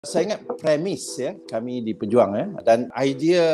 Saya ingat premis kami di Pejuang dan idea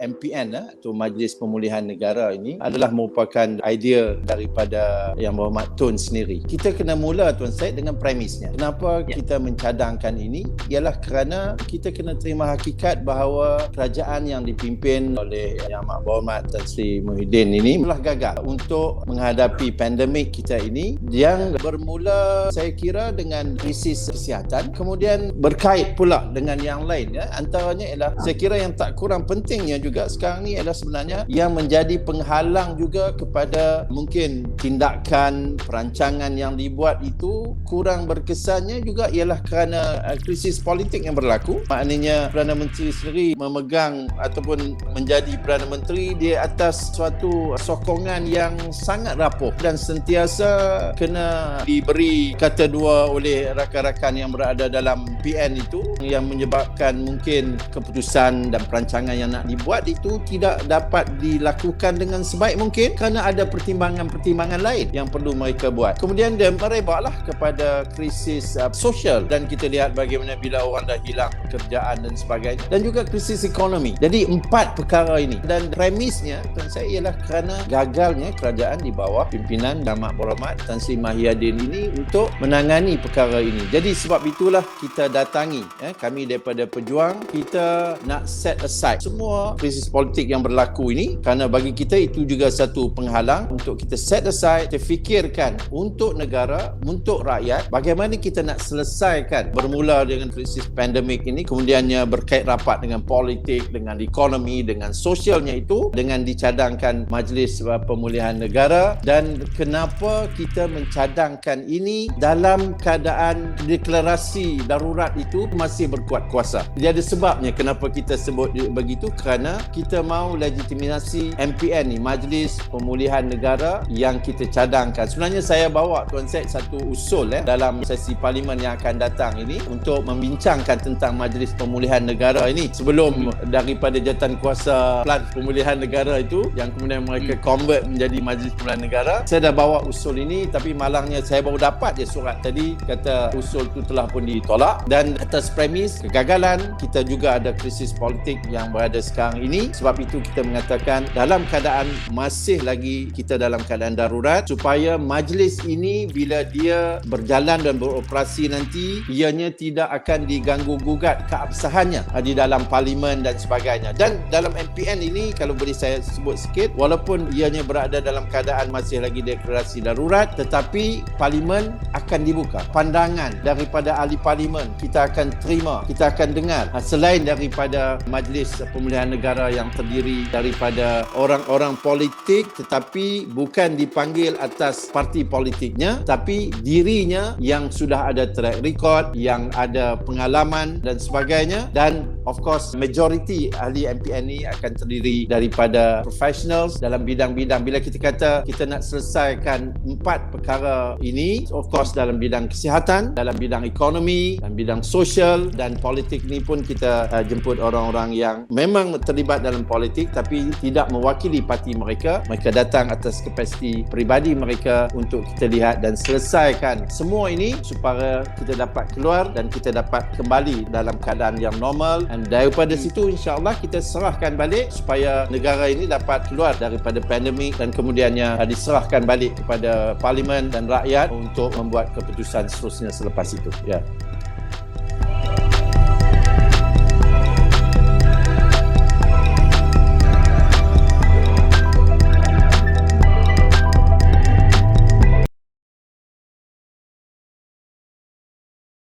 MPN atau Majlis Pemulihan Negara ini adalah merupakan idea daripada Yang Berhormat Tun sendiri. Kita kena mula Tuan Syed dengan premisnya. Kenapa kita mencadangkan ini ialah kerana kita kena terima hakikat bahawa kerajaan yang dipimpin oleh Yang Berhormat Tan Sri Muhyiddin ini telah gagal untuk menghadapi pandemik kita ini yang bermula saya kira dengan krisis kesihatan, kemudian berkait pula dengan yang lain antaranya ialah saya kira yang tak kurang pentingnya juga sekarang ni adalah sebenarnya yang menjadi penghalang juga kepada mungkin tindakan perancangan yang dibuat itu kurang berkesannya juga ialah kerana krisis politik yang berlaku. Maknanya Perdana Menteri sendiri memegang ataupun menjadi Perdana Menteri di atas suatu sokongan yang sangat rapuh dan sentiasa kena diberi kata dua oleh rakan-rakan yang berada dalam PN itu, yang menyebabkan mungkin keputusan dan perancangan yang nak dibuat itu tidak dapat dilakukan dengan sebaik mungkin kerana ada pertimbangan-pertimbangan lain yang perlu mereka buat. Kemudian dia merebaklah kepada krisis sosial dan kita lihat bagaimana bila orang dah hilang pekerjaan dan sebagainya, dan juga krisis ekonomi. Jadi empat perkara ini, dan premisnya tuan saya ialah kerana gagalnya kerajaan di bawah pimpinan Yang Berhormat Tan Sri Muhyiddin ini untuk menangani perkara ini. Jadi sebab itulah kita datangi kami daripada Pejuang, kita nak set aside semua krisis politik yang berlaku ini kerana bagi kita itu juga satu penghalang untuk kita set aside, kita fikirkan untuk negara, untuk rakyat, bagaimana kita nak selesaikan bermula dengan krisis pandemik ini, kemudiannya berkait rapat dengan politik, dengan ekonomi, dengan sosialnya itu, dengan dicadangkan Majlis Pemulihan Negara. Dan kenapa kita mencadangkan ini dalam keadaan deklarasi darurat itu masih berkuat kuasa. Jadi ada sebabnya kenapa kita sebut begitu, kerana kita mahu legitimasi MPN ni, Majlis Pemulihan Negara yang kita cadangkan. Sebenarnya saya bawa Tuan Syed satu usul dalam sesi parlimen yang akan datang ini untuk membincangkan tentang Majlis Pemulihan Negara ini sebelum daripada jawatan kuasa Pelan Pemulihan Negara itu yang kemudian mereka convert menjadi Majlis Pemulihan Negara. Saya dah bawa usul ini, tapi malangnya saya baru dapat surat tadi kata usul itu telah pun ditolak, dan atas premis kegagalan kita juga ada krisis politik yang berada sekarang ini. Sebab itu kita mengatakan dalam keadaan masih lagi kita dalam keadaan darurat, supaya majlis ini bila dia berjalan dan beroperasi nanti ianya tidak akan diganggu-gugat keabsahannya di dalam parlimen dan sebagainya. Dan dalam MPN ini kalau boleh saya sebut sikit, walaupun ianya berada dalam keadaan masih lagi deklarasi darurat, tetapi parlimen akan dibuka. Pandangan daripada ahli parlimen kita akan terima, kita akan dengar, selain daripada Majlis Pemulihan Negara yang terdiri daripada orang-orang politik tetapi bukan dipanggil atas parti politiknya, tapi dirinya yang sudah ada track record, yang ada pengalaman dan sebagainya. Dan of course majoriti ahli MPN ni akan terdiri daripada professionals dalam bidang-bidang. Bila kita kata kita nak selesaikan empat perkara ini, of course dalam bidang kesihatan, dalam bidang ekonomi, dalam bidang sosial dan politik ni pun kita jemput orang-orang yang memang terlibat dalam politik tapi tidak mewakili parti mereka. Mereka datang atas kapasiti peribadi mereka untuk kita lihat dan selesaikan semua ini supaya kita dapat keluar dan kita dapat kembali dalam keadaan yang normal. Dan daripada situ insya-Allah kita serahkan balik supaya negara ini dapat keluar daripada pandemik dan kemudiannya diserahkan balik kepada parlimen dan rakyat untuk membuat keputusan seterusnya selepas itu.